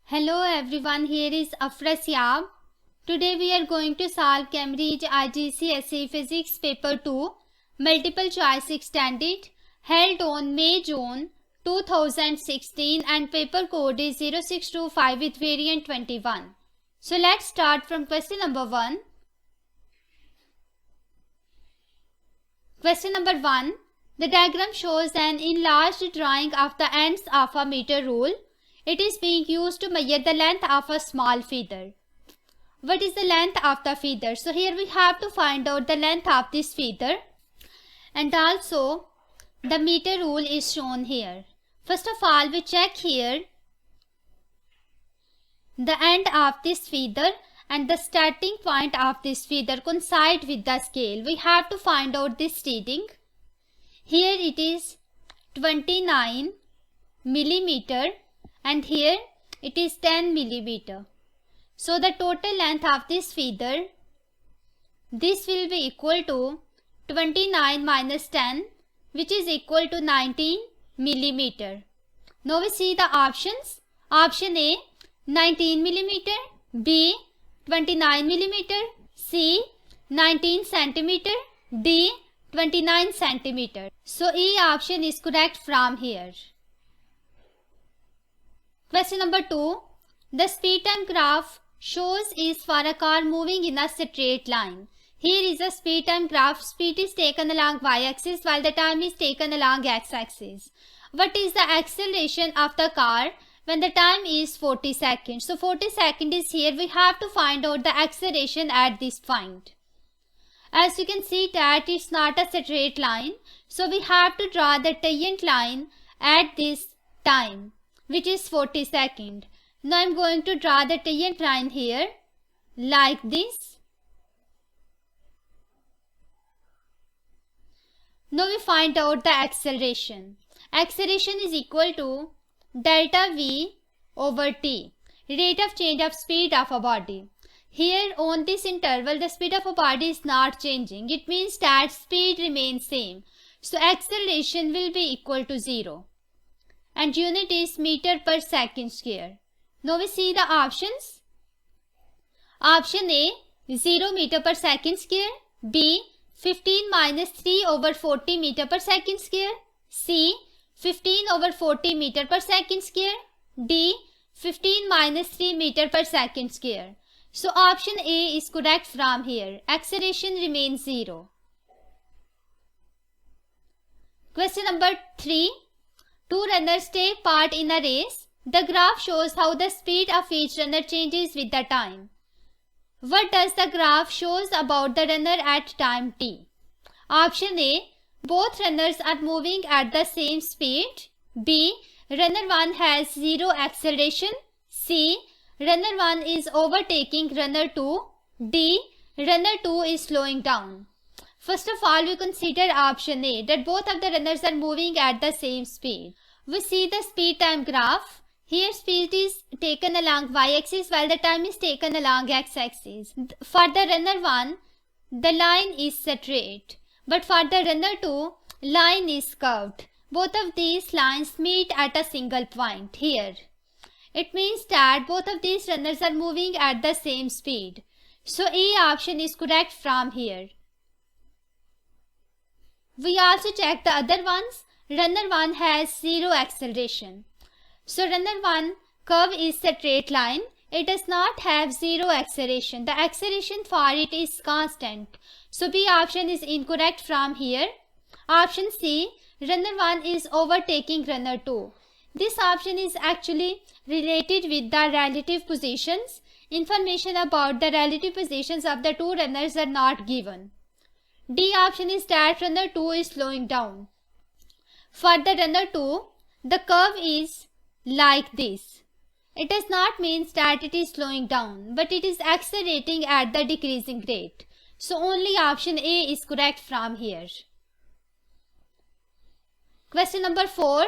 Hello everyone, here is Afra Siab. Today we are going to solve Cambridge IGCSE Physics Paper 2 Multiple Choice Extended held on May-June 2016 and paper code is 0625 with variant 21. So let's start from question number 1. Question number 1. The diagram shows an enlarged drawing of the ends of a meter rule. It is being used to measure the length of a small feather. What is the length of the feather? So here we have to find out the length of this feather, and also the meter rule is shown here. First of all, we check here the end of this feather and the starting point of this feather coincide with the scale. We have to find out this reading. Here it is 29 millimeter and here it is 10 millimeter. So the total length of this feather, this will be equal to 29 minus 10, which is equal to 19 millimeter. Now we see the options. Option A 19 millimeter, B 29 millimeter, C 19 centimeter, D 29 centimeter. So E option is correct from here. Question number 2. The speed time graph shows is for a car moving in a straight line. Here is a speed time graph. Speed is taken along y-axis while the time is taken along x-axis. What is the acceleration of the car when the time is 40 seconds? So 40 seconds is here. We have to find out the acceleration at this point. As you can see that it's not a straight line. So we have to draw the tangent line at this time, which is 40 seconds. Now I am going to draw the tangent line here like this. Now we find out the acceleration. Acceleration is equal to delta V over T, rate of change of speed of a body. Here on this interval the speed of a body is not changing. It means that speed remains same. So acceleration will be equal to 0. And unit is meter per second square. Now we see the options. Option A 0 meter per second square, B 15 minus 3 over 40 meter per second square, C 15 over 40 meter per second square, D 15 minus 3 meter per second square. So option A is correct from here. Acceleration remains 0. Question number 3. Two runners take part in a race. The graph shows how the speed of each runner changes with the time. What does the graph shows about the runner at time t? Option A. Both runners are moving at the same speed. B. Runner 1 has 0 acceleration. C. Runner 1 is overtaking runner 2. D. Runner 2 is slowing down. First of all, we consider option A, that both of the runners are moving at the same speed. We see the speed time graph. Here speed is taken along y-axis while the time is taken along x-axis. For the runner 1, the line is straight. But for the runner 2, line is curved. Both of these lines meet at a single point here. It means that both of these runners are moving at the same speed. So A option is correct from here. We also check the other ones. Runner 1 has 0 acceleration. So runner 1 curve is a straight line. It does not have 0 acceleration. The acceleration for it is constant. So B option is incorrect from here. Option C, runner 1 is overtaking runner 2. This option is actually related with the relative positions. Information about the relative positions of the two runners are not given. D option is that runner 2 is slowing down. For the runner 2, the curve is like this. It does not mean that it is slowing down, but it is accelerating at the decreasing rate. So only option A is correct from here. Question number 4.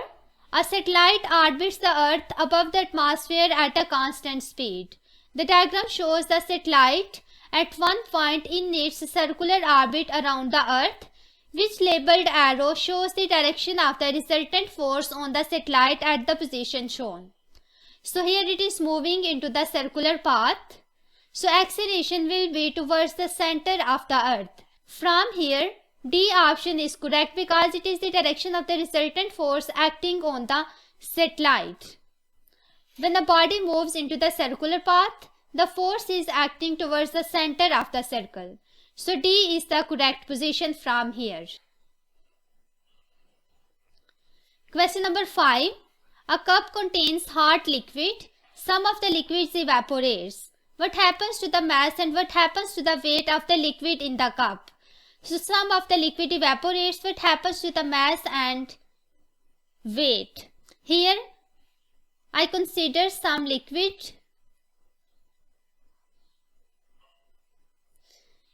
A satellite orbits the Earth above the atmosphere at a constant speed. The diagram shows the satellite at one point in its circular orbit around the Earth, which labeled arrow shows the direction of the resultant force on the satellite at the position shown. So here it is moving into the circular path. So acceleration will be towards the center of the earth. From here, D option is correct because it is the direction of the resultant force acting on the satellite. When the body moves into the circular path, the force is acting towards the center of the circle. So D is the correct position from here. Question number 5. A cup contains hot liquid. Some of the liquids evaporates. What happens to the mass and what happens to the weight of the liquid in the cup? So some of the liquid evaporates. What happens to the mass and weight? Here I consider some liquid.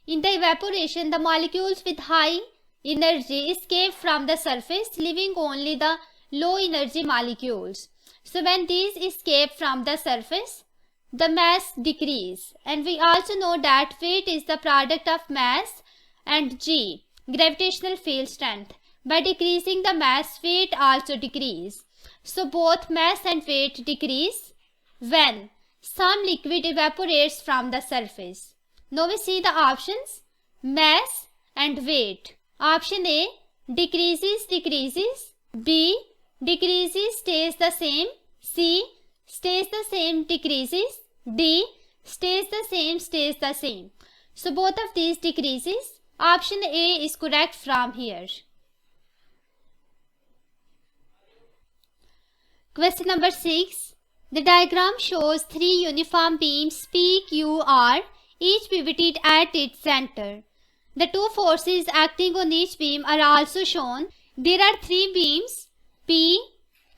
In the evaporation, the molecules with high energy escape from the surface, leaving only the low energy molecules. So when these escape from the surface, the mass decrease. And we also know that weight is the product of mass and G, gravitational field strength. By decreasing the mass, weight also decrease. So both mass and weight decrease when some liquid evaporates from the surface. Now we see the options: mass and weight. Option A, decreases, decreases. B, decreases, stays the same. C, stays the same, decreases. D, stays the same, stays the same. So both of these decreases. Option A is correct from here. Question number 6. The diagram shows 3 uniform beams P, Q, R, each pivoted at its center. The 2 forces acting on each beam are also shown. There are 3 beams P,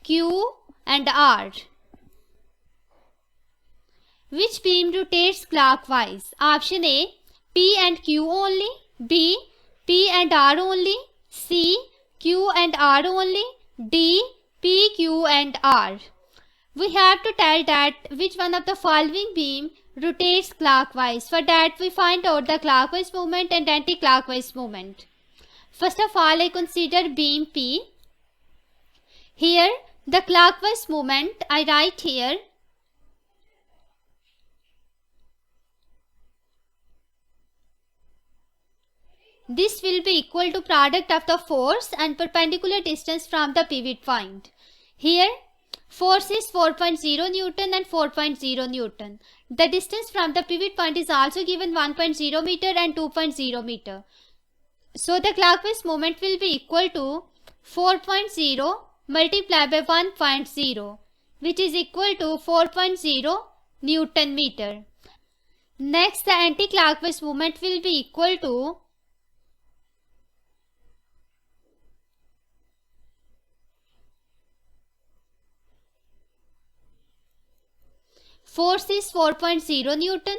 Q and R. Which beam rotates clockwise? Option A, P and Q only. B, P and R only. C, Q and R only. D, P, Q and R. We have to tell that which one of the following beam rotates clockwise. For that we find out the clockwise movement and anti-clockwise movement. First of all, I consider beam P. Here the clockwise movement I write here. This will be equal to product of the force and perpendicular distance from the pivot point. Here force is 4.0 Newton and 4.0 Newton. The distance from the pivot point is also given 1.0 meter and 2.0 meter. So the clockwise moment will be equal to 4.0 multiplied by 1.0, which is equal to 4.0 Newton meter. Next, the anti-clockwise moment will be equal to force is 4.0 Newton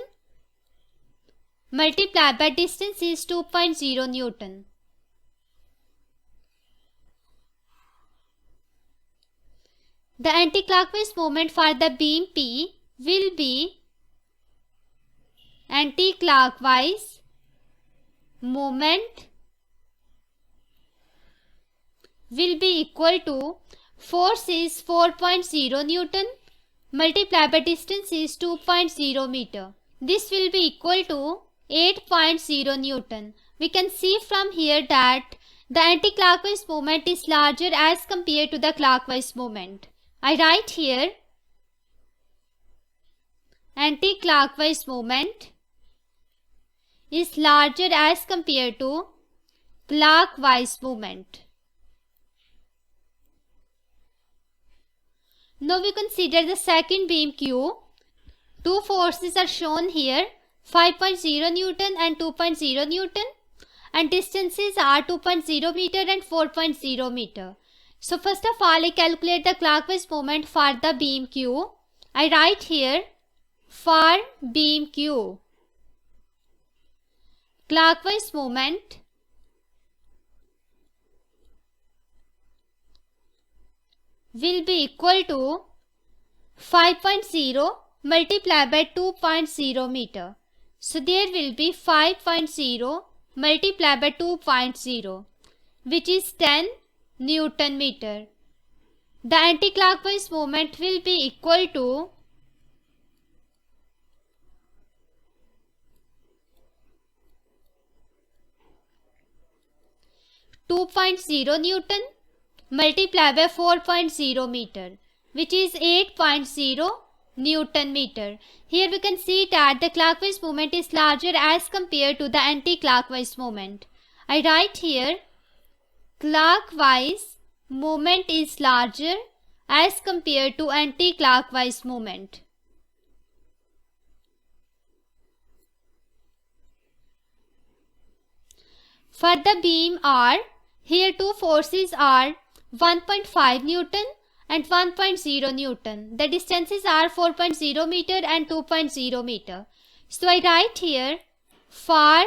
multiplied by distance is 2.0 Newton. The anti-clockwise moment for the beam P will be anti-clockwise moment will be equal to force is 4.0 Newton multiplied by distance is 2.0 meter. This will be equal to 8.0 Newton. We can see from here that the anti-clockwise moment is larger as compared to the clockwise moment. I write here anti-clockwise moment is larger as compared to clockwise moment. Now we consider the second beam Q. 2 forces are shown here, 5.0 Newton and 2.0 Newton, and distances are 2.0 meter and 4.0 meter. So first of all, I calculate the clockwise moment for the beam Q. I write here for beam Q. Clockwise moment will be equal to 5.0 multiplied by 2.0 meter. So there will be 5.0 multiplied by 2.0, which is 10 Newton meter. the anti-clockwise moment will be equal to 2.0 Newton multiplied by 4.0 meter, which is 8.0 Newton meter. Here we can see that the clockwise moment is larger as compared to the anti-clockwise moment. I write here clockwise moment is larger as compared to anti-clockwise moment. For the beam R, here two forces are 1.5 Newton and 1.0 Newton. The distances are 4.0 meter and 2.0 meter. So I write here for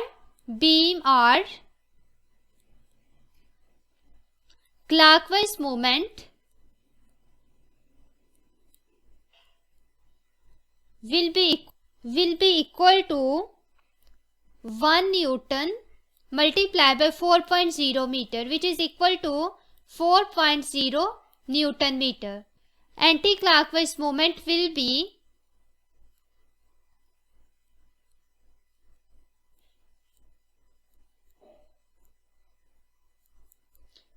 beam R, clockwise moment will be equal to 1 Newton multiplied by 4.0 meter, which is equal to 4.0 Newton meter. Anti-clockwise moment will be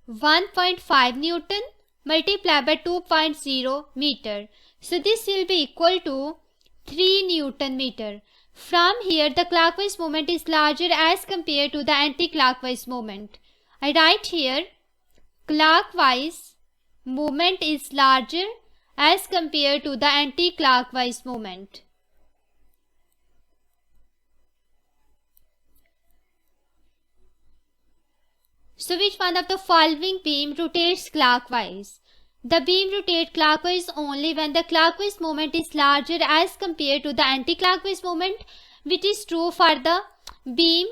1.5 Newton multiplied by 2.0 meter. So this will be equal to 3 Newton meter. From here the clockwise moment is larger as compared to the anti-clockwise moment. I write here clockwise moment is larger as compared to the anti-clockwise moment. So which one of the following beam rotates clockwise? The beam rotates clockwise only when the clockwise moment is larger as compared to the anti-clockwise moment, which is true for the beam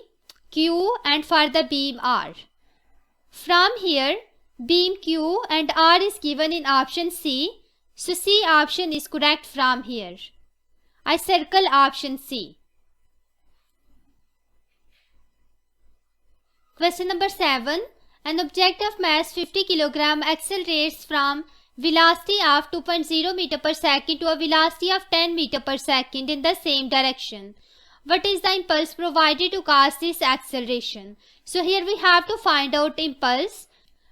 Q and for the beam R. From here, beam Q and R is given in option C. So C option is correct from here. I circle option C. Question number 7. An object of mass 50 kg accelerates from velocity of 2.0 meter per second to a velocity of 10 meter per second in the same direction. What is the impulse provided to cause this acceleration? So here we have to find out impulse.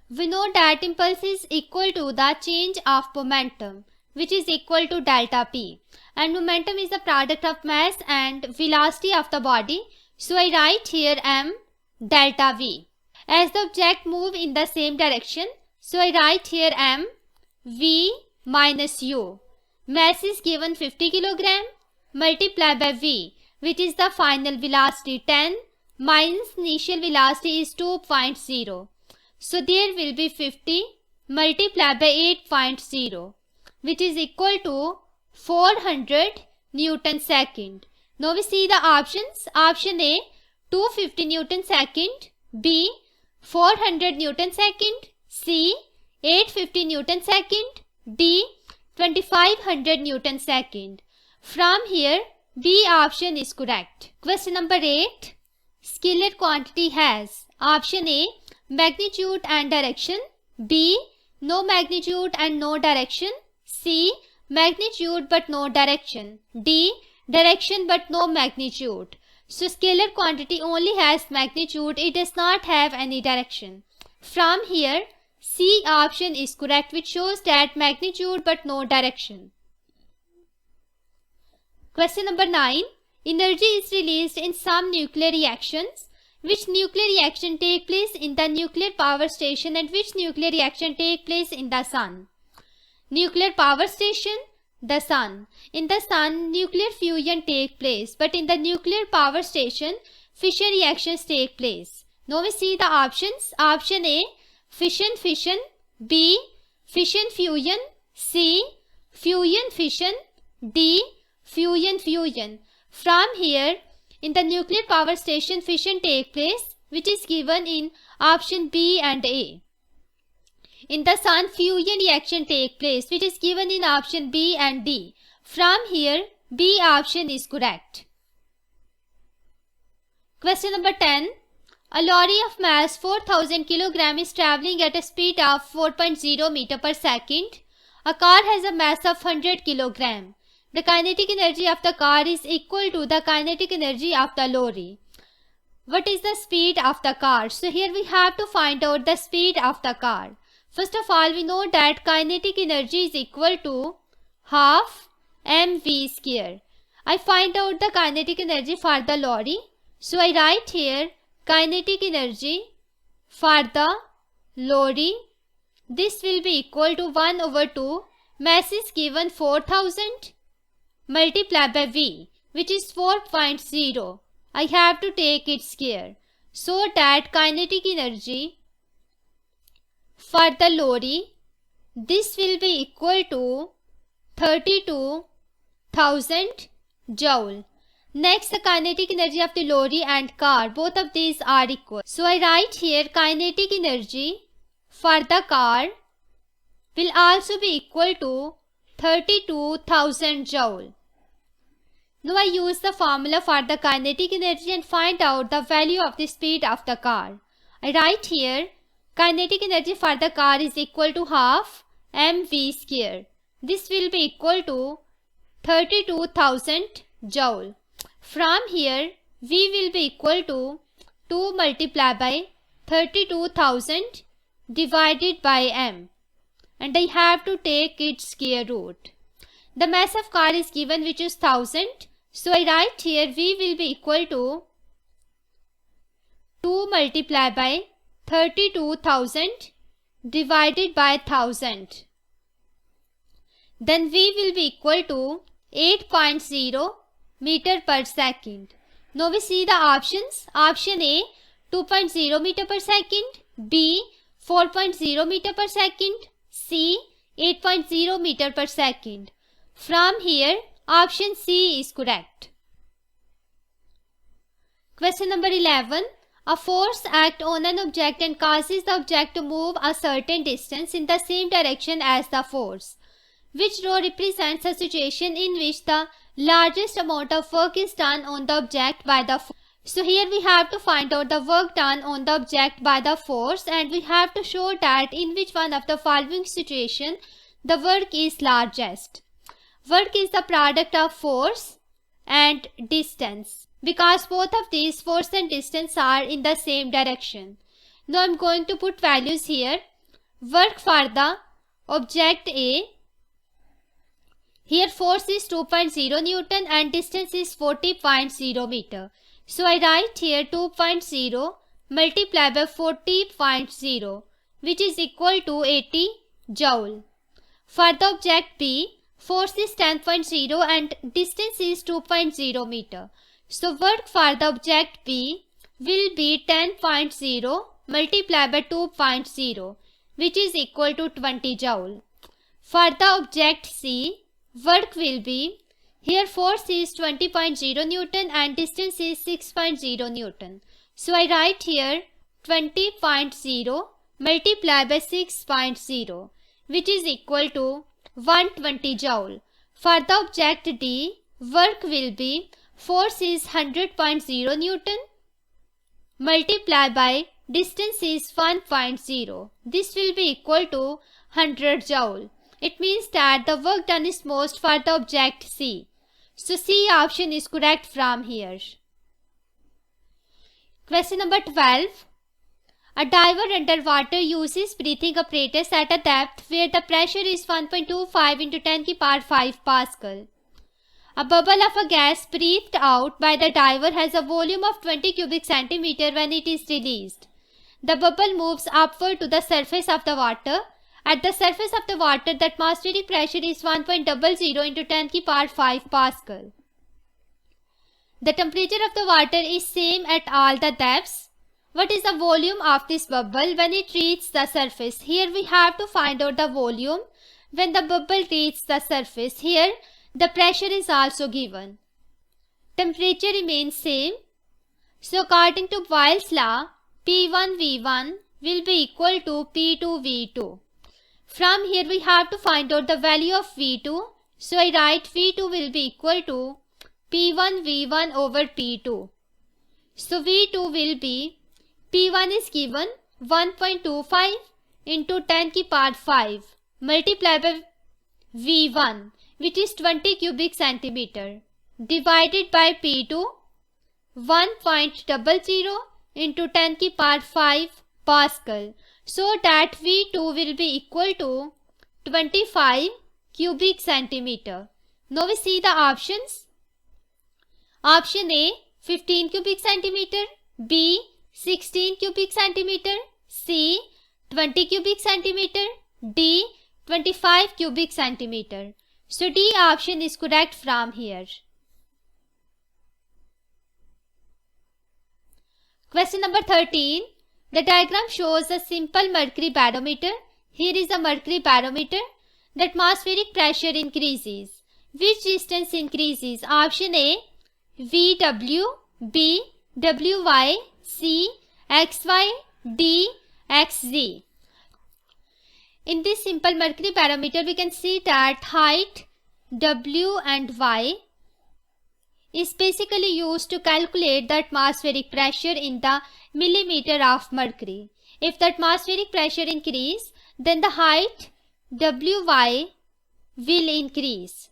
We know that impulse is equal to the change of momentum, which is equal to delta P. And momentum is the product of mass and velocity of the body. So I write here m delta V. As the object move in the same direction, so I write here m V minus u. Mass is given 50 kg multiplied by V, which is the final velocity 10 minus initial velocity is 2.0. So there will be 50 multiplied by 8.0, which is equal to 400 Newton second. Now we see the options. Option A 250 Newton second, B 400 Newton second, C 850 Newton second, D 2500 Newton second. From here B option is correct. Question number 8. Scalar quantity has option A magnitude and direction, B no magnitude and no direction, C magnitude but no direction, D direction but no magnitude. So scalar quantity only has magnitude, it does not have any direction. From here C option is correct, which shows that magnitude but no direction. Question number 9. Energy is released in some nuclear reactions. Which nuclear reaction take place in the nuclear power station and which nuclear reaction take place in the sun? Nuclear power station, the sun. In the sun, nuclear fusion take place, but in the nuclear power station, fission reactions take place. Now we see the options. Option A, fission fission, B, fission fusion, C, fusion fission, D, fusion fusion. From here, in the nuclear power station, fission take place, which is given in option B and A. In the sun, fusion reaction take place, which is given in option B and D. From here, B option is correct. Question number 10. A lorry of mass 4000 kg is traveling at a speed of 4.0 meter per second. A car has a mass of 100 kilogram. The kinetic energy of the car is equal to the kinetic energy of the lorry. What is the speed of the car? So here we have to find out the speed of the car. First of all, we know that kinetic energy is equal to half mv square. I find out the kinetic energy for the lorry. So I write here kinetic energy for the lorry. This will be equal to 1 over 2. Mass is given 4000 multiplied by V, which is 4.0. I have to take its square. So that kinetic energy for the lorry, this will be equal to 32,000 joule. Next, the kinetic energy of the lorry and car, both of these are equal. So I write here kinetic energy for the car will also be equal to 32,000 joule. Now I use the formula for the kinetic energy and find out the value of the speed of the car. I write here kinetic energy for the car is equal to half mv square. This will be equal to 32,000 joule. From here, V will be equal to 2 multiplied by 32,000 divided by m, and I have to take its square root. The mass of car is given, which is 1000. So I write here V will be equal to 2 multiplied by 32,000 divided by 1000. Then V will be equal to 8.0 meter per second. Now we see the options. Option A 2.0 meter per second, B 4.0 meter per second, C 8.0 meter per second. From here, option C is correct. Question number 11. A force acts on an object and causes the object to move a certain distance in the same direction as the force. Which row represents a situation in which the largest amount of work is done on the object by the force? So here we have to find out the work done on the object by the force, and we have to show that in which one of the following situation the work is largest. Work is the product of force and distance, because both of these, force and distance, are in the same direction. Now I am going to put values here. Work for the object A. Here force is 2.0 Newton and distance is 40.0 meter. So I write here 2.0 multiplied by 40.0, which is equal to 80 joule. For the object B, force is 10.0 and distance is 2.0 meter. So work for the object B will be 10.0 multiplied by 2.0, which is equal to 20 joule. For the object C, work will be, here force is 20.0 Newton and distance is 6.0 Newton. So I write here 20.0 multiplied by 6.0, which is equal to 120 joule. For the object D, work will be, force is 100.0 Newton multiplied by distance is 1.0. This will be equal to 100 joule. It means that the work done is most for the object C. So C option is correct from here. Question number 12. A diver underwater uses breathing apparatus at a depth where the pressure is 1.25 into 10 to the power 5 Pascal. A bubble of a gas breathed out by the diver has a volume of 20 cubic centimeter when it is released. The bubble moves upward to the surface of the water. At the surface of the water, the atmospheric pressure is 1.00 into 10 to the power 5 Pascal. The temperature of the water is same at all the depths. What is the volume of this bubble when it reaches the surface? Here we have to find out the volume when the bubble reaches the surface. Here the pressure is also given. Temperature remains same. So according to Boyle's law, P1V1 will be equal to P2V2. From here we have to find out the value of V2. So I write V2 will be equal to P1V1 over P2. So V2 will be, P1 is given 1.25 into 10 to the power 5 multiplied by V1, which is 20 cubic centimeter, divided by P2, 1.00 into 10 की power 5 Pascal, so that V2 will be equal to 25 cubic centimeter. Now we see the options. Option A 15 cubic centimeter, B 16 cubic centimeter, C 20 cubic centimeter, D 25 cubic centimeter. So D option is correct from here. Question number 13. The diagram shows a simple mercury barometer. Here is a mercury barometer. The atmospheric pressure increases. Which distance increases? Option A VW, B WY, C XY, D XZ. In this simple mercury barometer, we can see that height W and Y is basically used to calculate the atmospheric pressure in the millimeter of mercury. If the atmospheric pressure increase, then the height WY will increase.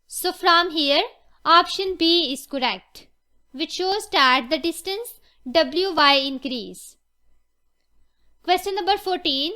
So from here, option B is correct, which shows that the distance WY increase. Question number 14.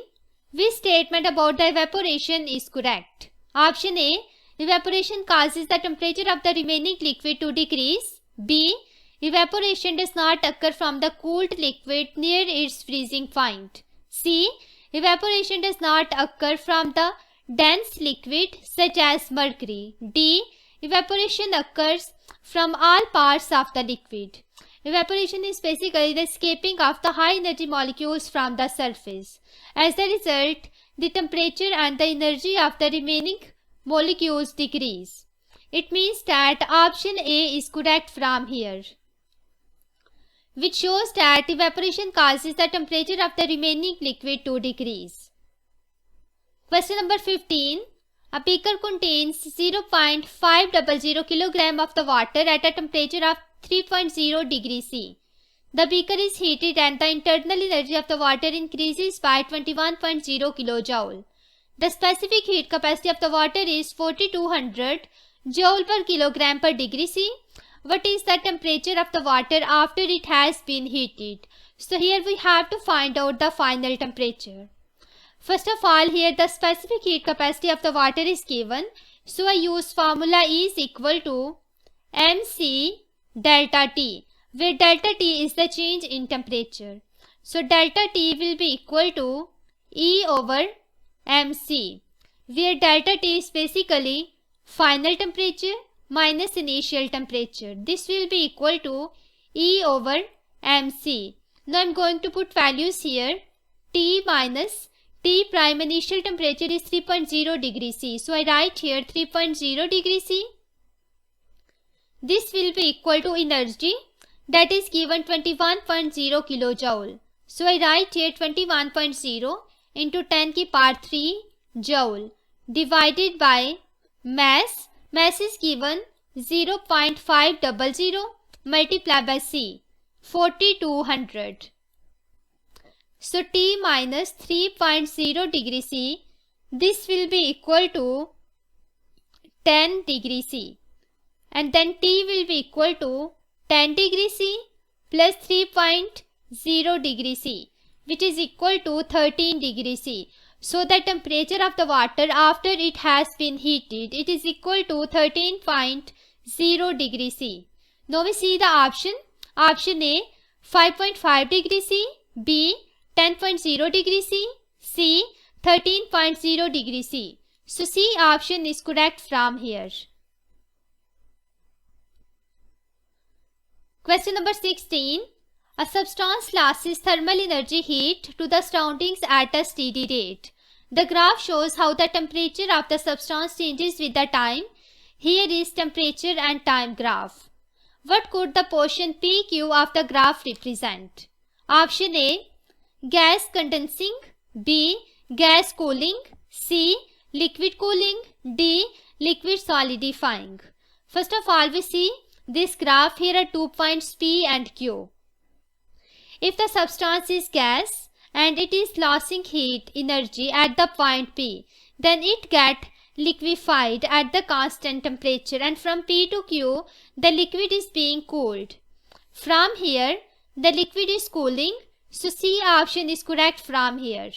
Which statement about the evaporation is correct? Option A. Evaporation causes the temperature of the remaining liquid to decrease. B. Evaporation does not occur from the cooled liquid near its freezing point. C. Evaporation does not occur from the dense liquid such as mercury. D. Evaporation occurs from all parts of the liquid. Evaporation is basically the escaping of the high energy molecules from the surface. As a result, the temperature and the energy of the remaining molecules decrease. It means that option A is correct from here, which shows that evaporation causes the temperature of the remaining liquid to decrease. Question number 15. A beaker contains 0.500 kg of the water at a temperature of 3.0 degrees C. The beaker is heated and the internal energy of the water increases by 21.0 kJ. The specific heat capacity of the water is 4200 joule per kilogram per degree C. What is the temperature of the water after it has been heated? So here we have to find out the final temperature. First of all, here the specific heat capacity of the water is given. So I use formula E is equal to mc delta T, where delta T is the change in temperature. So delta T will be equal to E over mc, where delta T is basically final temperature minus initial temperature. This will be equal to E over mc. Now I am going to put values here. T minus T prime initial temperature is 3.0 degrees C. So I write here 3.0 degrees C. This will be equal to energy, that is given 21.0 kilojoule. So I write here 21.0 into 10 की power 3 joule divided by mass. Mass is given 0.500 multiplied by C, 4200. So T minus 3.0 degrees C, this will be equal to 10 degrees C. And then T will be equal to 10 degrees C plus 3.0 degrees C, which is equal to 13 degrees C. So the temperature of the water after it has been heated, it is equal to 13.0 degrees C. Now we see the option. Option A 5.5 degrees C, B 10.0 degrees C, C 13.0 degrees C. So C option is correct from here. Question number 16. A substance loses thermal energy heat to the surroundings at a steady rate. The graph shows how the temperature of the substance changes with the time. Here is temperature and time graph. What could the portion PQ of the graph represent? Option A, gas condensing, B, gas cooling, C, liquid cooling, D, liquid solidifying. First of all, we see this graph. Here are 2 points P and Q. If the substance is gas and it is losing heat energy at the point P, then it get liquefied at the constant temperature, and from P to Q the liquid is being cooled. From here the liquid is cooling, so C option is correct from here.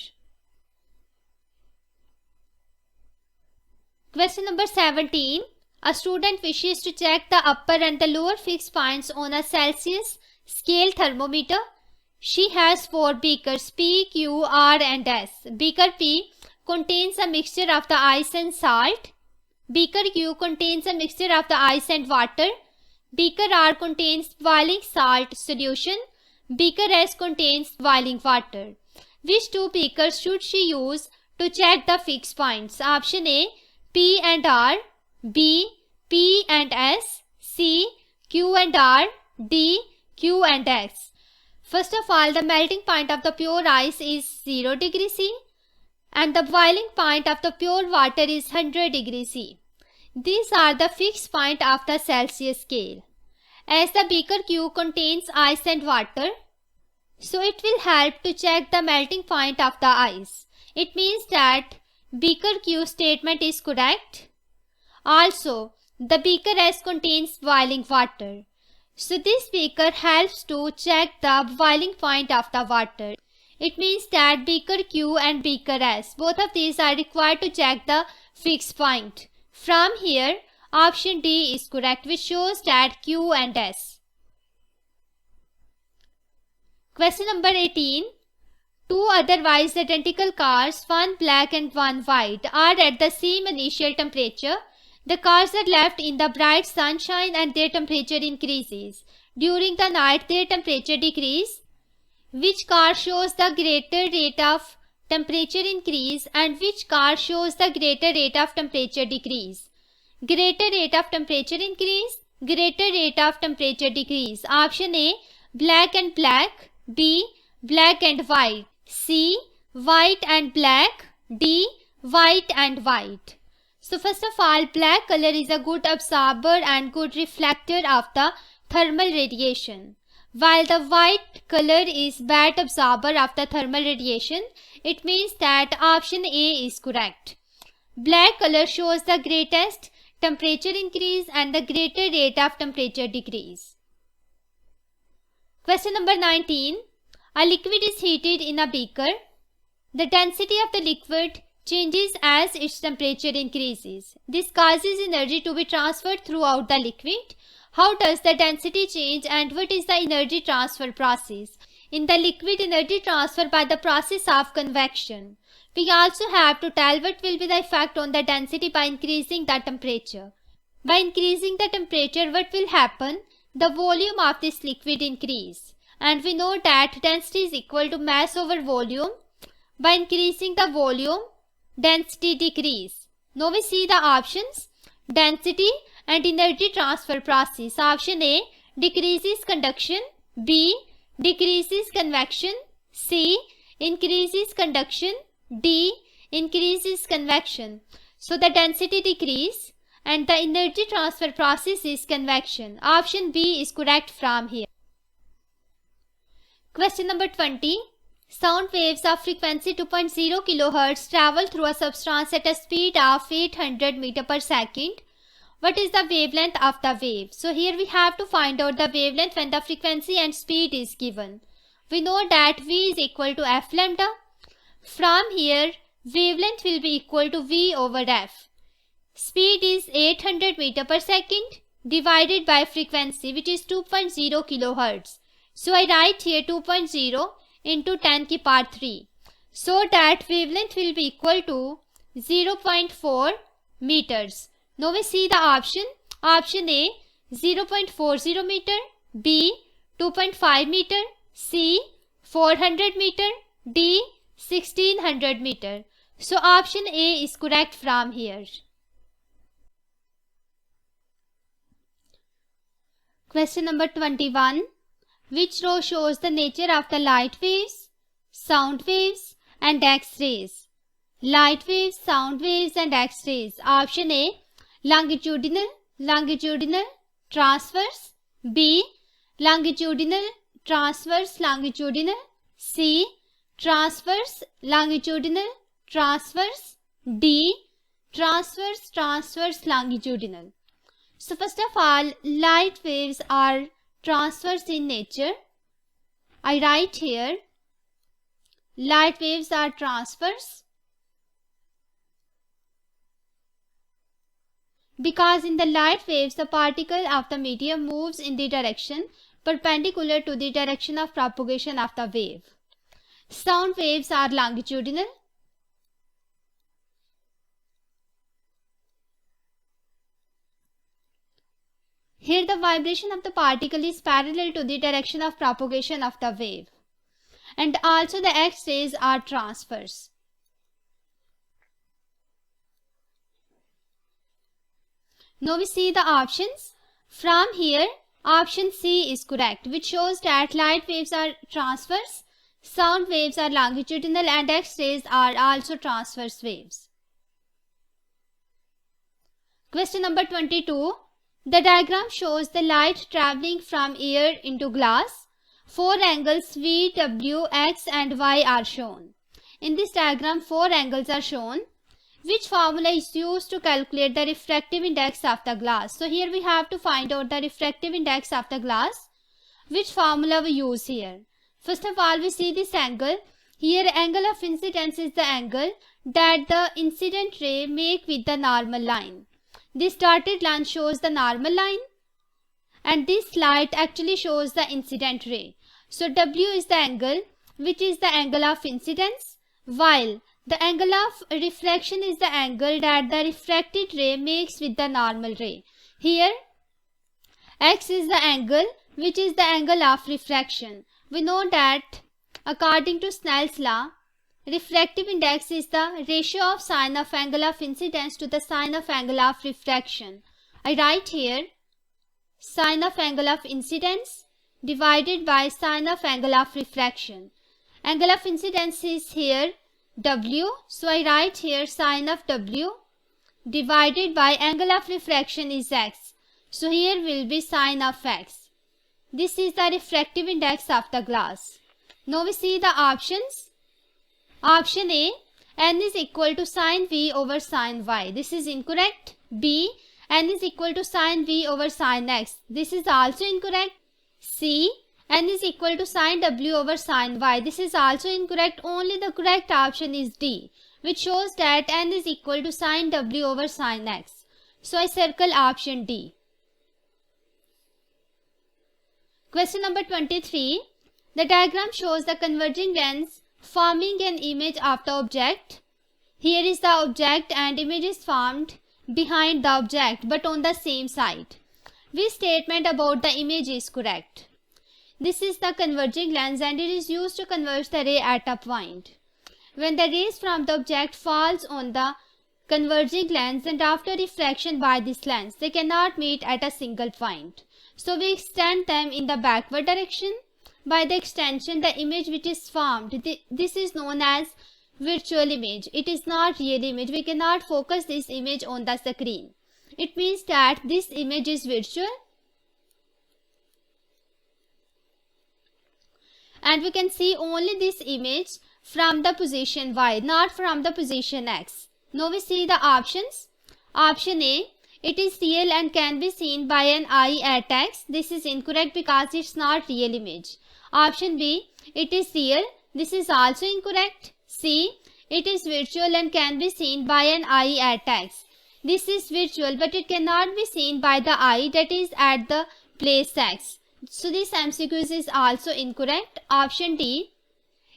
Question number 17. A student wishes to check the upper and the lower fixed points on a Celsius scale thermometer. She has 4 beakers P, Q, R and S. Beaker P contains a mixture of the ice and salt. Beaker Q contains a mixture of the ice and water. Beaker R contains boiling salt solution. Beaker S contains boiling water. Which 2 beakers should she use to check the fixed points? Option A, P and R. B, P and S. C, Q and R. D, Q and X. First of all, the melting point of the pure ice is 0 degree C and the boiling point of the pure water is 100 degree C. These are the fixed point of the Celsius scale. As the beaker Q contains ice and water, so it will help to check the melting point of the ice. It means that beaker Q statement is correct. Also, the beaker S contains boiling water. So this beaker helps to check the boiling point of the water. It means that beaker Q and beaker S, both of these are required to check the fixed point. From here, option D is correct, which shows that Q and S. Question number 18. 2 otherwise identical cars, one black and one white, are at the same initial temperature. The cars are left in the bright sunshine and their temperature increases. During the night, their temperature decreases. Which car shows the greater rate of temperature increase and which car shows the greater rate of temperature decrease? Greater rate of temperature increase, greater rate of temperature decrease. Option A, black and black. B, black and white. C, white and black. D, white and white. So first of all, black color is a good absorber and good reflector of the thermal radiation, while the white color is bad absorber of the thermal radiation. It means that option A is correct. Black color shows the greatest temperature increase and the greater rate of temperature decrease. Question number 19. A liquid is heated in a beaker. The density of the liquid changes as its temperature increases. This causes energy to be transferred throughout the liquid. How does the density change and what is the energy transfer process? In the liquid, energy transfer by the process of convection. We also have to tell what will be the effect on the density by increasing the temperature. By increasing the temperature, what will happen? The volume of this liquid increase. And we know that density is equal to mass over volume. By increasing the volume, density decrease. Now we see the options. Density and energy transfer process. Option A, decreases conduction. B, decreases convection. C, increases conduction. D, increases convection. So the density decrease and the energy transfer process is convection. Option B is correct from here. Question number 20. Sound waves of frequency 2.0 kHz travel through a substance at a speed of 800 meter per second. What is the wavelength of the wave? So here we have to find out the wavelength when the frequency and speed is given. We know that V is equal to F lambda. From here, wavelength will be equal to V over F. Speed is 800 meter per second divided by frequency, which is 2.0 kHz. So I write here 2.0 into 10 की power 3. So that wavelength will be equal to 0.4 meters. Now we see the option. Option A, 0.40 meter. B, 2.5 meter. C, 400 meter. D, 1600 meter. So option A is correct from here. Question number 21. Which row shows the nature of the light waves, sound waves and X-rays? Light waves, sound waves and X-rays. Option A, longitudinal, longitudinal, transverse. B, longitudinal, transverse, longitudinal. C, transverse, longitudinal, transverse. D. Transverse, longitudinal. So first of all, light waves are transverse in nature. I write here, light waves are transverse because in the light waves, the particle of the medium moves in the direction perpendicular to the direction of propagation of the wave. Sound waves are longitudinal. Here the vibration of the particle is parallel to the direction of propagation of the wave. And also the X-rays are transverse. Now we see the options. From here, option C is correct, which shows that light waves are transverse, sound waves are longitudinal, and X-rays are also transverse waves. Question number 22. The diagram shows the light traveling from air into glass. 4 angles V, W, X and Y are shown. In this diagram, 4 angles are shown. Which formula is used to calculate the refractive index of the glass? So here we have to find out the refractive index of the glass. Which formula we use here? First of all, we see this angle. Here angle of incidence is the angle that the incident ray make with the normal line. This dotted line shows the normal line and this light actually shows the incident ray. So W is the angle which is the angle of incidence, while the angle of refraction is the angle that the refracted ray makes with the normal ray. Here X is the angle which is the angle of refraction. We know that according to Snell's law, refractive index is the ratio of sine of angle of incidence to the sine of angle of refraction. I write here sine of angle of incidence divided by sine of angle of refraction. Angle of incidence is here W, so I write here sine of W divided by angle of refraction is X. So here will be sine of X. This is the refractive index of the glass. Now we see the options. Option A, n is equal to sine V over sine Y. This is incorrect. B, n is equal to sine V over sine X. This is also incorrect. C, n is equal to sine W over sine Y. This is also incorrect. Only the correct option is D, which shows that n is equal to sine W over sine X. So I circle option D. Question number 23. The diagram shows the converging lens forming an image of the object. Here is the object and image is formed behind the object but on the same side. Which statement about the image is correct? This is the converging lens and it is used to converge the ray at a point. When the rays from the object falls on the converging lens and after refraction by this lens, they cannot meet at a single point. So we extend them in the backward direction. By the extension, the image which is formed, this is known as virtual image. It is not real image. We cannot focus this image on the screen. It means that this image is virtual. And we can see only this image from the position Y, not from the position X. Now we see the options. Option A, it is real and can be seen by an eye at X. This is incorrect because it's not real image. Option B, it is real. This is also incorrect. C, it is virtual and can be seen by an eye at X. This is virtual but it cannot be seen by the eye that is at the place X. So this MCQ is also incorrect. Option D,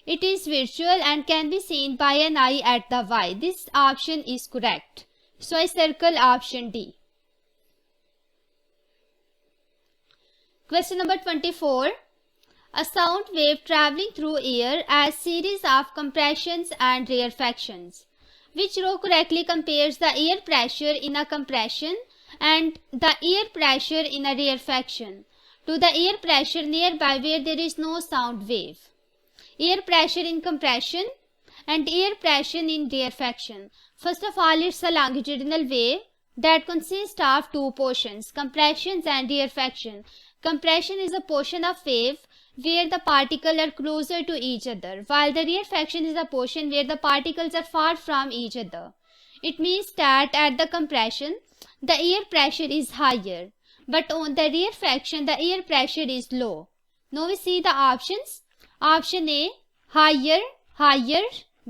it is virtual and can be seen by an eye at the Y. This option is correct. So I circle option D. Question number 24. A sound wave traveling through air as series of compressions and rarefactions. Which row correctly compares the air pressure in a compression and the air pressure in a rarefaction to the air pressure nearby where there is no sound wave? Air pressure in compression and air pressure in rarefaction. First of all, it's a longitudinal wave that consists of two portions, compressions and rarefaction. Compression is a portion of wave where the particles are closer to each other, while the rarefaction is a portion where the particles are far from each other. It means that at the compression, the air pressure is higher, but on the rarefaction, the air pressure is low. Now we see the options. Option A, higher, higher.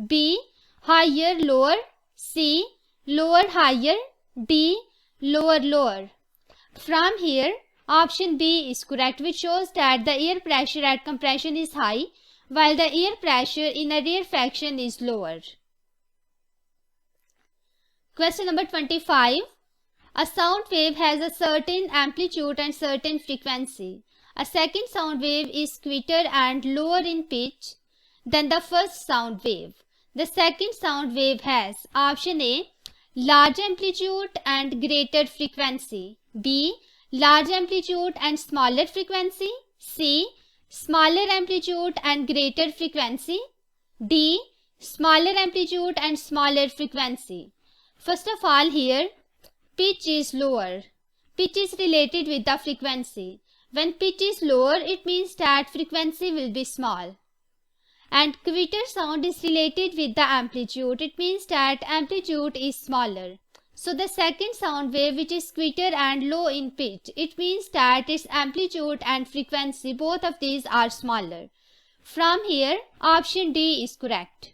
B, higher, lower. C, lower, higher. D, lower, lower. From here, option B is correct, which shows that the air pressure at compression is high, while the air pressure in a rarefaction is lower. Question number 25. A sound wave has a certain amplitude and certain frequency. A second sound wave is quieter and lower in pitch than the first sound wave. The second sound wave has option A, large amplitude and greater frequency. B, large amplitude and smaller frequency. C, smaller amplitude and greater frequency. D, smaller amplitude and smaller frequency. First of all, here pitch is lower. Pitch is related with the frequency. When pitch is lower, it means that frequency will be small. And quieter sound is related with the amplitude. It means that amplitude is smaller. So the second sound wave, which is quieter and low in pitch, it means that its amplitude and frequency, both of these are smaller. From here, option D is correct.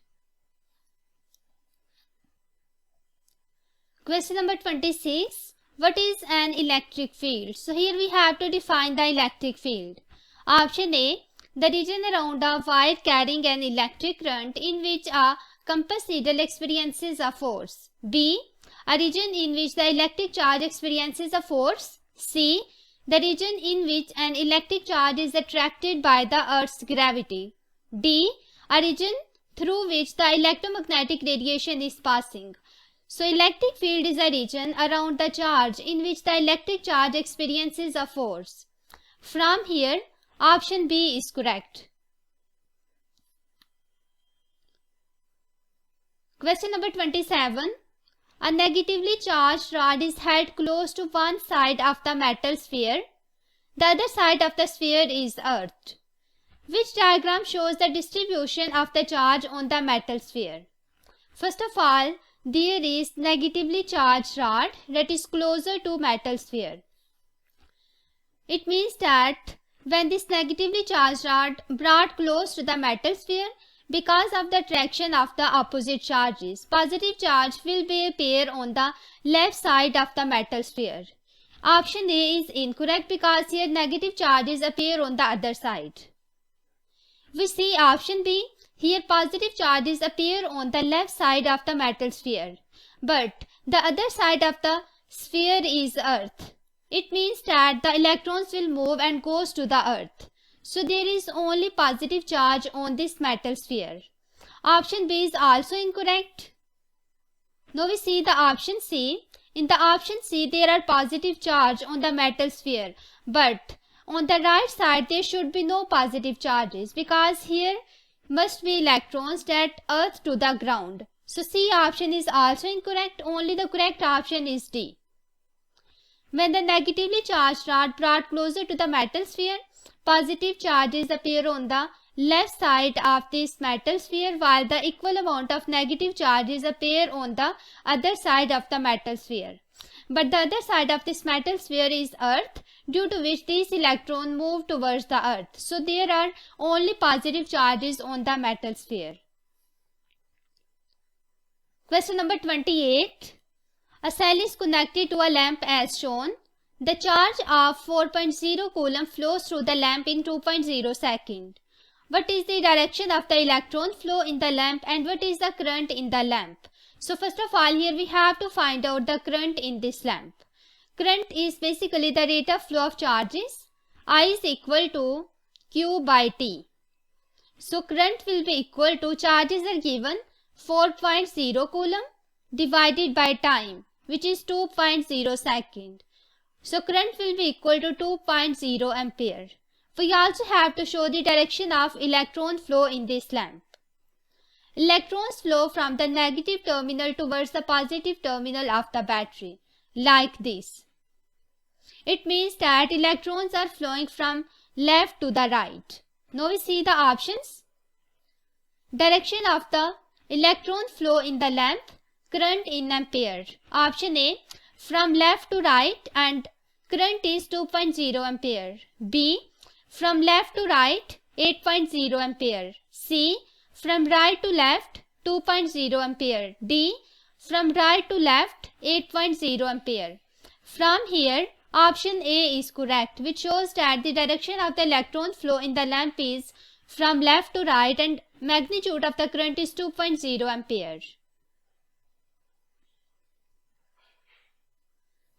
Question number 26. What is an electric field? So here we have to define the electric field. Option A, the region around a wire carrying an electric current in which a compass needle experiences a force. B, a region in which the electric charge experiences a force. C, the region in which an electric charge is attracted by the Earth's gravity. D, a region through which the electromagnetic radiation is passing. So electric field is a region around the charge in which the electric charge experiences a force. From here, option B is correct. Question number 27. A negatively charged rod is held close to one side of the metal sphere. The other side of the sphere is Earth. Which diagram shows the distribution of the charge on the metal sphere? First of all, there is negatively charged rod that is closer to metal sphere. It means that when this negatively charged rod brought close to the metal sphere, because of the attraction of the opposite charges, positive charge will appear on the left side of the metal sphere. Option A is incorrect because here negative charges appear on the other side. We see option B. Here positive charges appear on the left side of the metal sphere, but the other side of the sphere is Earth. It means that the electrons will move and goes to the Earth. So there is only positive charge on this metal sphere. Option B is also incorrect. Now we see the option C. In the option C, there are positive charge on the metal sphere, but on the right side there should be no positive charges because here must be electrons that earth to the ground. So C option is also incorrect. Only the correct option is D. When the negatively charged rod brought closer to the metal sphere, positive charges appear on the left side of this metal sphere while the equal amount of negative charges appear on the other side of the metal sphere. But the other side of this metal sphere is Earth, due to which these electrons move towards the Earth. So there are only positive charges on the metal sphere. Question number 28. A cell is connected to a lamp as shown. The charge of 4.0 coulomb flows through the lamp in 2.0 seconds. What is the direction of the electron flow in the lamp and what is the current in the lamp? So first of all, here we have to find out the current in this lamp. Current is basically the rate of flow of charges. I is equal to Q by T. So current will be equal to, charges are given 4.0 coulomb divided by time, which is 2.0 second. So current will be equal to 2.0 ampere. We also have to show the direction of electron flow in this lamp. Electrons flow from the negative terminal towards the positive terminal of the battery, like this. It means that electrons are flowing from left to the right. Now we see the options. Direction of the electron flow in the lamp. current in ampere? Option A, from left to right and current is 2.0 ampere. B, from left to right 8.0 ampere. C, from right to left 2.0 ampere. D, from right to left 8.0 ampere. From here, option A is correct, which shows that the direction of the electron flow in the lamp is from left to right and magnitude of the current is 2.0 ampere.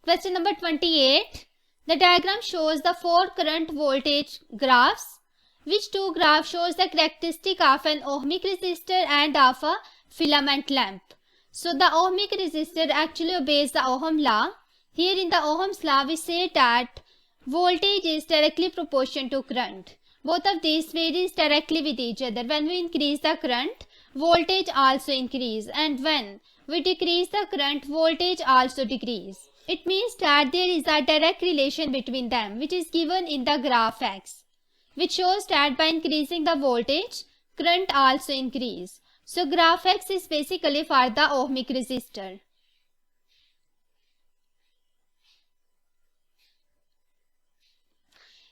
Question number 28. The diagram shows the four current voltage graphs. Which two graphs shows the characteristic of an ohmic resistor and of a filament lamp? So the ohmic resistor actually obeys the Ohm law. Here in the Ohm's law we say that voltage is directly proportional to current. Both of these varies directly with each other. When we increase the current, voltage also increase, and when we decrease the current, voltage also decrease. It means that there is a direct relation between them, which is given in the graph X, which shows that by increasing the voltage, current also increase. So graph X is basically for the ohmic resistor.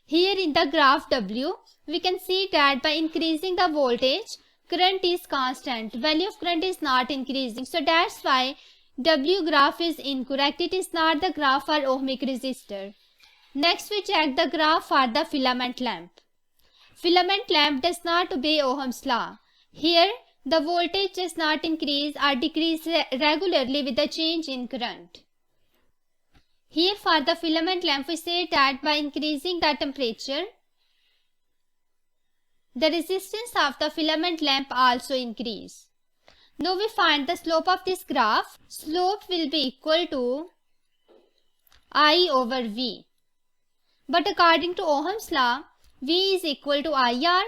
Here in the graph W, we can see that by increasing the voltage, current is constant. Value of current is not increasing. So that's why W graph is incorrect. It is not the graph for ohmic resistor. Next we check the graph for the filament lamp. Filament lamp does not obey Ohm's law. Here the voltage does not increase or decrease regularly with the change in current. Here for the filament lamp we say that by increasing the temperature, the resistance of the filament lamp also increase. Now we find the slope of this graph. Slope will be equal to I over V. But according to Ohm's law, V is equal to IR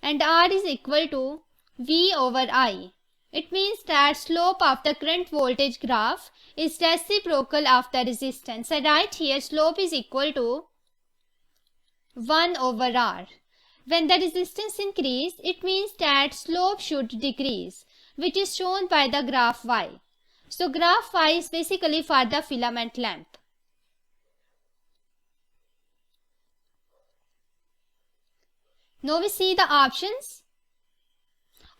and R is equal to V over I. It means that slope of the current voltage graph is reciprocal of the resistance. I write here slope is equal to 1 over R. When the resistance increase, it means that slope should decrease, which is shown by the graph Y. So graph Y is basically for the filament lamp. Now we see the options.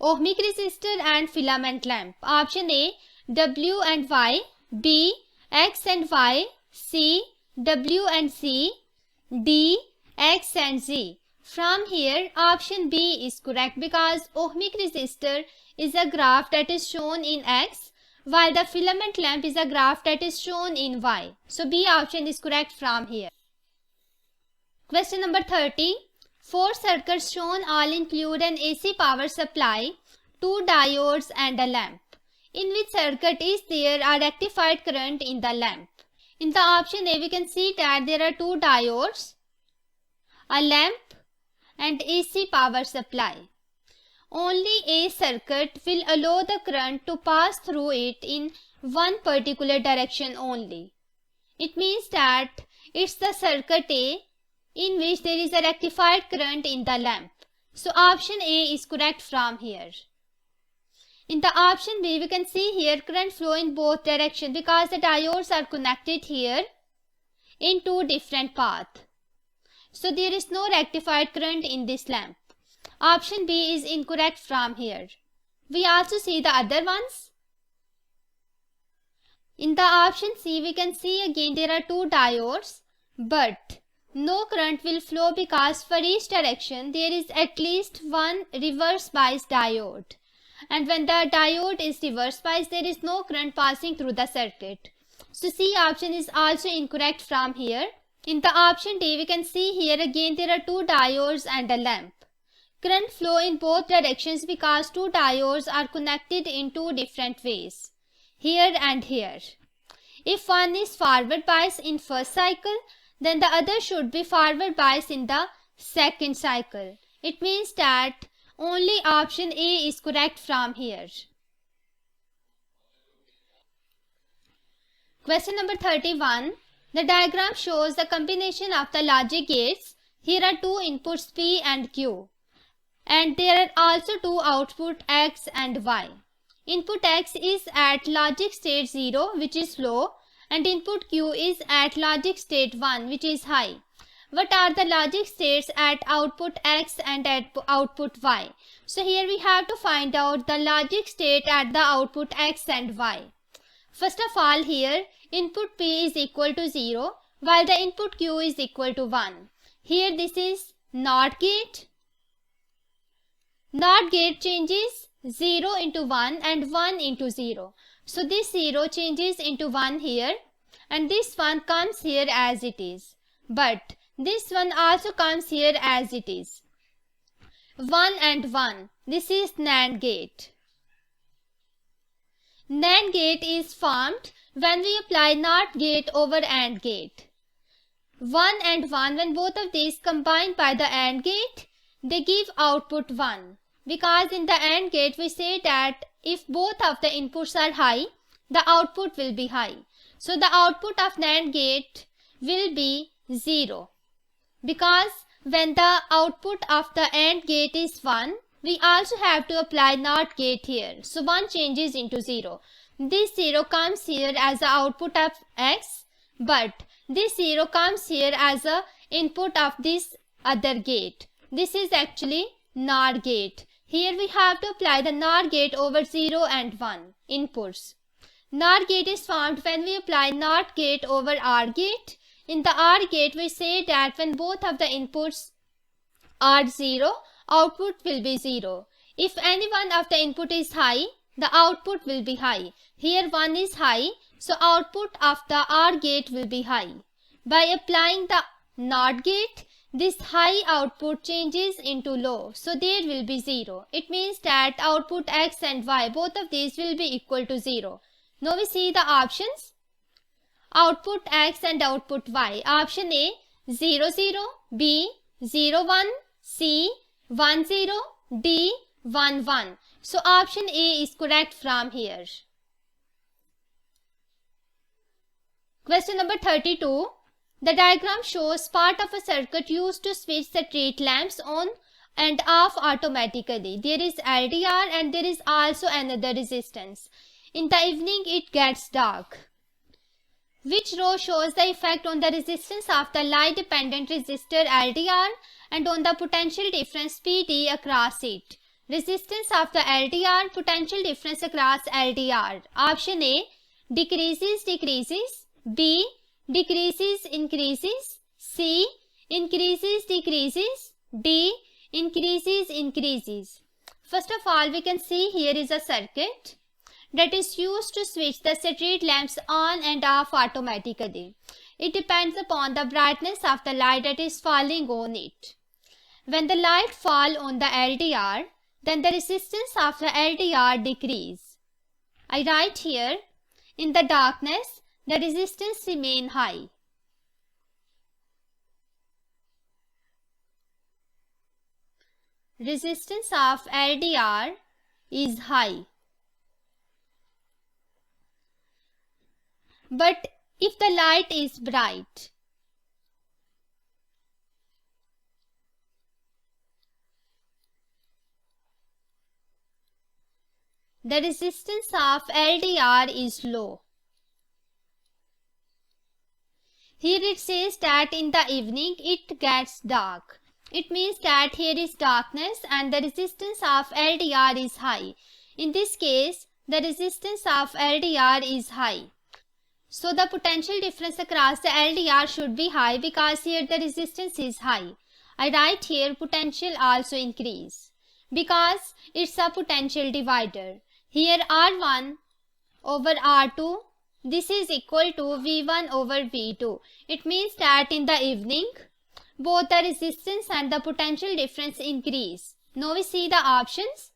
Ohmic resistor and filament lamp. Option A, W and Y. B, X and Y. C, W and C. D, X and Z. From here, option B is correct because ohmic resistor is a graph that is shown in X, while the filament lamp is a graph that is shown in Y. So B option is correct from here. Question number 30. Four circuits shown all include an AC power supply, 2 diodes and a lamp. In which circuit is there a rectified current in the lamp? In the option A, we can see that there are 2 diodes, a lamp and AC power supply. Only a circuit will allow the current to pass through it in one particular direction only. It means that it's the circuit A in which there is a rectified current in the lamp. So option A is correct from here. In the option B, we can see here current flow in both directions because the diodes are connected here in 2 different paths. So there is no rectified current in this lamp. Option B is incorrect from here. We also see the other ones. In the option C, we can see again there are 2 diodes, but no current will flow because for each direction there is at least one reverse bias diode. And when the diode is reverse bias, there is no current passing through the circuit. So C option is also incorrect from here. In the option D, we can see here again there are 2 diodes and a lamp. Current flow in both directions because 2 diodes are connected in 2 different ways, here and here. If one is forward bias in first cycle, then the other should be forward bias in the second cycle. It means that only option A is correct from here. Question number 31. The diagram shows the combination of the logic gates. Here are 2 inputs P and Q. And there are also 2 outputs X and Y. Input X is at logic state 0, which is low, and input Q is at logic state 1, which is high. What are the logic states at output X and at output Y? So here we have to find out the logic state at the output X and Y. First of all, here input P is equal to 0 while the input Q is equal to 1. Here this is NOT gate. NOT gate changes 0 into 1 and 1 into 0. So this 0 changes into 1 here and this one comes here as it is. But this one also comes here as it is. 1 and 1. This is NAND gate. NAND gate is formed when we apply NOT gate over AND gate. 1 and 1, when both of these combined by the AND gate, they give output 1. Because in the AND gate we say that if both of the inputs are high, the output will be high. So the output of NAND gate will be 0. Because when the output of the AND gate is 1, we also have to apply NOT gate here. So 1 changes into 0. This 0 comes here as the output of X, but this 0 comes here as a input of this other gate. This is actually NOR gate. Here we have to apply the NOR gate over 0 and 1 inputs. NOR gate is formed when we apply NOT gate over OR gate. In the OR gate we say that when both of the inputs are 0, output will be 0. If any one of the input is high, the output will be high. Here 1 is high, so output of the OR gate will be high. By applying the NOT gate, this high output changes into low, so there will be 0. It means that output X and Y, both of these will be equal to 0. Now we see the options. Output X and output Y. Option A 0 0, B 0 1, C 1 0, D 1 1. So option A is correct from here. Question number 32. The diagram shows part of a circuit used to switch the street lamps on and off automatically. There is LDR and there is also another resistance. In the evening it gets dark. Which row shows the effect on the resistance of the light dependent resistor LDR and on the potential difference PD across it? Resistance of the LDR, potential difference across LDR. Option A decreases, B decreases, increases, C increases, decreases, D increases. First of all, we can see here is a circuit that is used to switch the street lamps on and off automatically. It depends upon the brightness of the light that is falling on it. When the light fall on the LDR, then the resistance of the LDR decrease. I write here, in the darkness, the resistance remain high. Resistance of LDR is high. But if the light is bright, the resistance of LDR is low. Here it says that in the evening it gets dark. It means that here is darkness and the resistance of LDR is high. In this case, the resistance of LDR is high. So the potential difference across the LDR should be high because here the resistance is high. I write here potential also increase because it's a potential divider. Here R1 over R2, this is equal to V1 over V2. It means that in the evening, both the resistance and the potential difference increase. Now we see the options.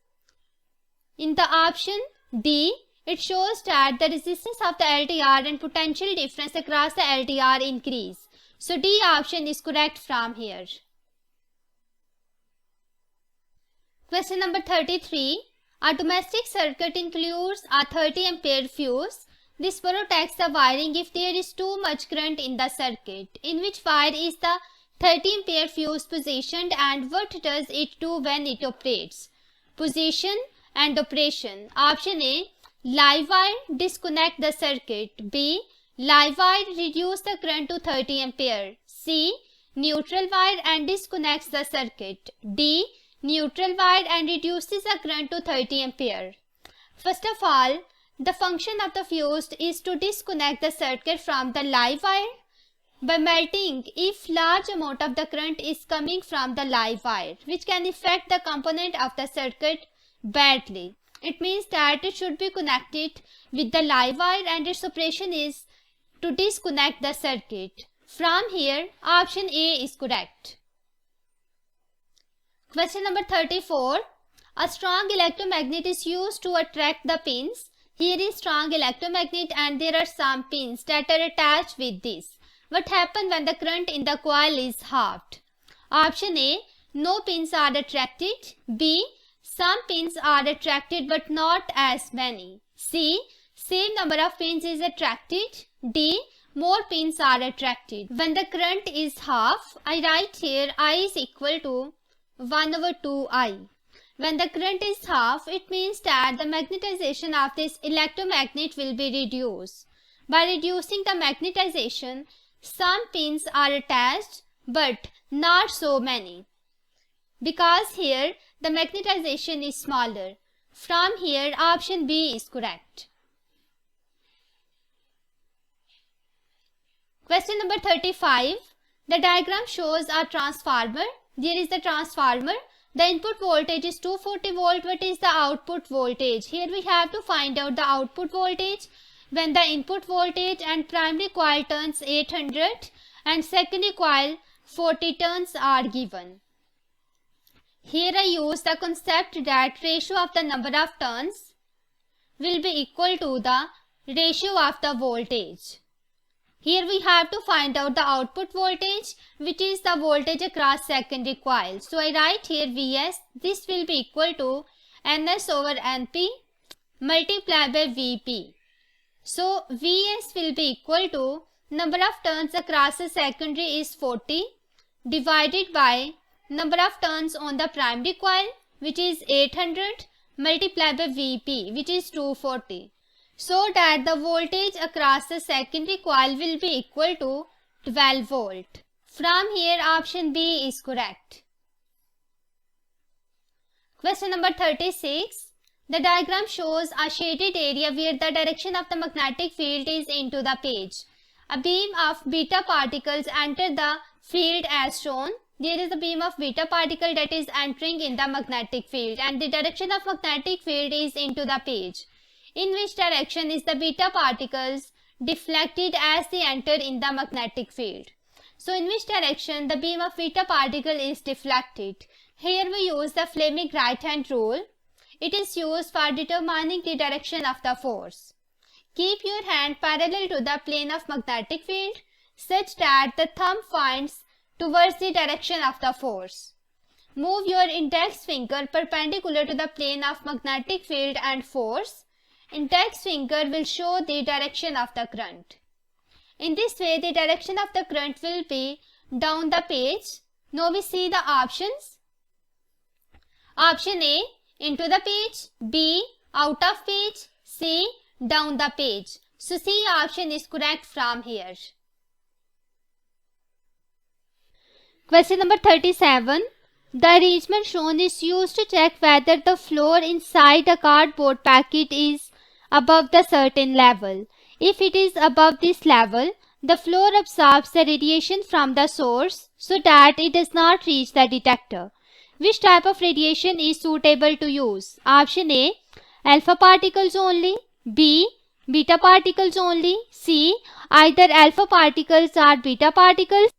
In the option D, it shows that the resistance of the LDR and potential difference across the LDR increase. So D option is correct from here. Question number 33. A domestic circuit includes a 30 ampere fuse. This protects the wiring if there is too much current in the circuit. In which wire is the 30 ampere fuse positioned and what does it do when it operates? Position and operation. Option A, live wire disconnect the circuit. B, live wire reduce the current to 30 ampere. C, neutral wire and disconnects the circuit. D, neutral wire and reduces the current to 30 ampere. First of all, the function of the fuse is to disconnect the circuit from the live wire by melting if large amount of the current is coming from the live wire, which can affect the component of the circuit badly. It means that it should be connected with the live wire and its operation is to disconnect the circuit. From here, option A is correct. Question number 34. A strong electromagnet is used to attract the pins. Here is strong electromagnet and there are some pins that are attached with this. What happens when the current in the coil is halved? Option A, no pins are attracted. B, some pins are attracted but not as many. C, same number of pins is attracted. D, more pins are attracted. When the current is half, I write here I is equal to 1/2I. When the current is half, it means that the magnetization of this electromagnet will be reduced. By reducing the magnetization, some pins are attached but not so many. Because here the magnetization is smaller. From here, option B is correct. Question number 35. The diagram shows a transformer. There is the transformer. The input voltage is 240 volt. What is the output voltage? Here we have to find out the output voltage when the input voltage and primary coil turns 800 and secondary coil 40 turns are given. Here I use the concept that ratio of the number of turns will be equal to the ratio of the voltage. Here we have to find out the output voltage, which is the voltage across secondary coil. So I write here Vs. This will be equal to Ns over Np multiplied by Vp. So Vs will be equal to number of turns across the secondary is 40 divided by number of turns on the primary coil, which is 800 multiplied by Vp, which is 240. So that the voltage across the secondary coil will be equal to 12 volt. From here, option B is correct. Question number 36. The diagram shows a shaded area where the direction of the magnetic field is into the page. A beam of beta particles enter the field as shown. There is a beam of beta particle that is entering in the magnetic field and the direction of magnetic field is into the page. In which direction is the beta particles deflected as they enter in the magnetic field? So in which direction the beam of beta particle is deflected? Here we use the Fleming right hand rule. It is used for determining the direction of the force. Keep your hand parallel to the plane of magnetic field such that the thumb points towards the direction of the force. Move your index finger perpendicular to the plane of magnetic field and force. Index finger will show the direction of the current. In this way, the direction of the current will be down the page. Now we see the options. Option A, into the page. B, out of page. C, down the page. So C option is correct from here. Question number 37. The arrangement shown is used to check whether the floor inside a cardboard packet is above the certain level. If it is above this level, the floor absorbs the radiation from the source so that it does not reach the detector. Which type of radiation is suitable to use? Option A, alpha particles only. B, beta particles only. C, either alpha particles or beta particles.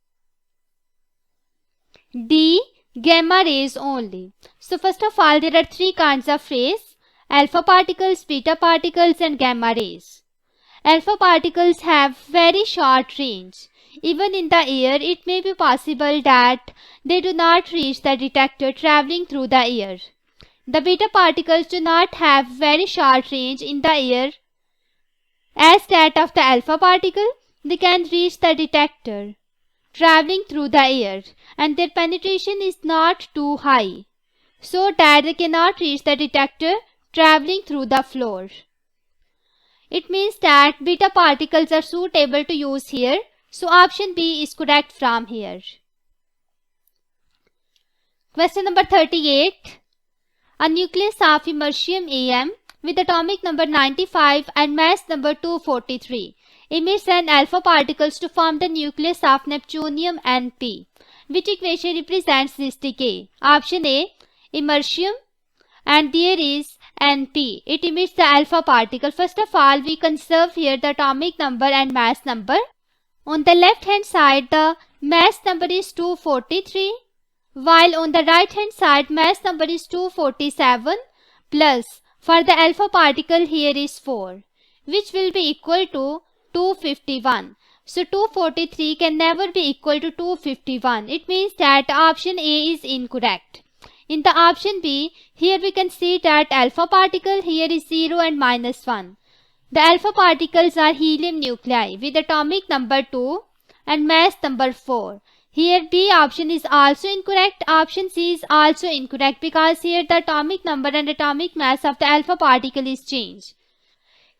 D, gamma rays only. So first of all, there are three kinds of rays: alpha particles, beta particles and gamma rays. Alpha particles have very short range. Even in the air, it may be possible that they do not reach the detector traveling through the air. The beta particles do not have very short range in the air as that of the alpha particle. They can reach the detector traveling through the air and their penetration is not too high, so that they cannot reach the detector traveling through the floor. It means that beta particles are suitable to use here. So option B is correct from here. Question number 38. A nucleus of Imertium Am with atomic number 95 and mass number 243 emits an alpha particles to form the nucleus of Neptunium Np. Which equation represents this decay? Option A, Imertium, and there is Np. It emits the alpha particle. First of all, we conserve here the atomic number and mass number. On the left hand side, the mass number is 243, while on the right hand side, mass number is 247 plus for the alpha particle here is 4, which will be equal to 251. So 243 can never be equal to 251. It means that option A is incorrect. In the option B, here we can see that alpha particle here is 0 and -1. The alpha particles are helium nuclei with atomic number 2 and mass number 4. Here B option is also incorrect. Option C is also incorrect because here the atomic number and atomic mass of the alpha particle is changed.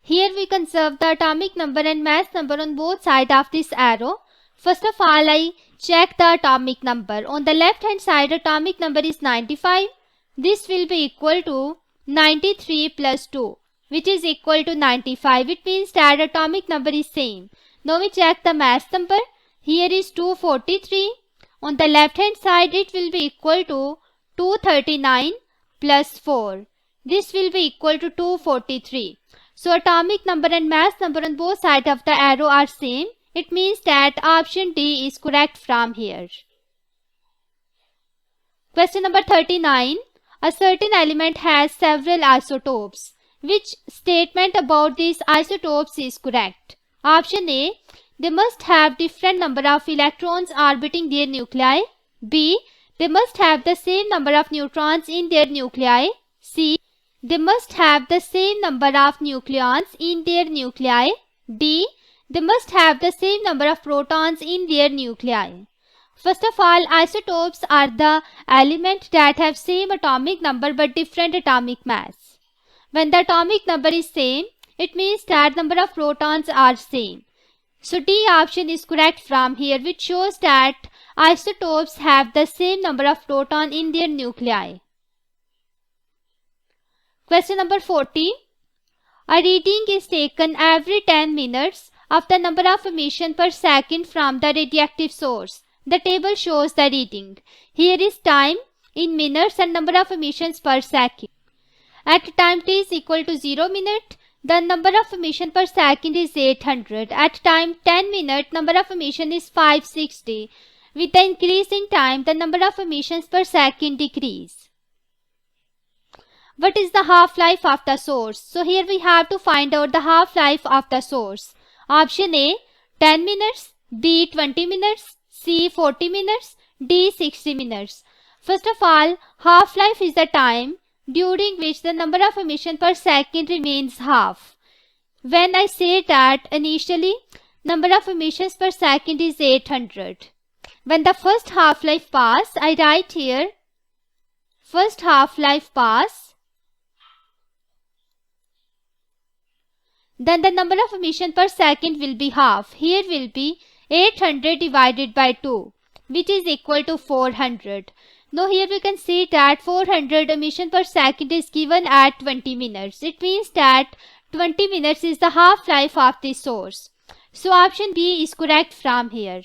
Here we conserve the atomic number and mass number on both sides of this arrow. First of all, I check the atomic number. On the left hand side, atomic number is 95. This will be equal to 93 plus 2, which is equal to 95. It means that atomic number is same. Now we check the mass number. Here is 243. On the left hand side, it will be equal to 239 plus 4. This will be equal to 243. So atomic number and mass number on both sides of the arrow are same. It means that option D is correct from here. Question number 39. A certain element has several isotopes. Which statement about these isotopes is correct? Option A. They must have different number of electrons orbiting their nuclei. B. They must have the same number of neutrons in their nuclei. C. They must have the same number of nucleons in their nuclei. D. They must have the same number of protons in their nuclei. First of all, isotopes are the elements that have same atomic number but different atomic mass. When the atomic number is same, it means that number of protons are same. So D option is correct from here, which shows that isotopes have the same number of protons in their nuclei. Question number 40. A reading is taken every 10 minutes of the number of emission per second from the radioactive source. The table shows the reading. Here is time in minutes and number of emissions per second. At time t is equal to 0 minute, the number of emission per second is 800. At time 10 minute, number of emission is 560. With the increasing time, the number of emissions per second decrease. What is the half-life of the source? So here we have to find out the half-life of the source. Option A 10 minutes, B 20 minutes, C 40 minutes, D 60 minutes. First of all, half-life is the time during which the number of emission per second remains half. When I say that initially number of emissions per second is 800. When the first half-life pass, I write here first half-life pass. Then the number of emission per second will be half. Here will be 800 divided by 2, which is equal to 400. Now here we can see that 400 emission per second is given at 20 minutes. It means that 20 minutes is the half-life of the source. So option B is correct from here.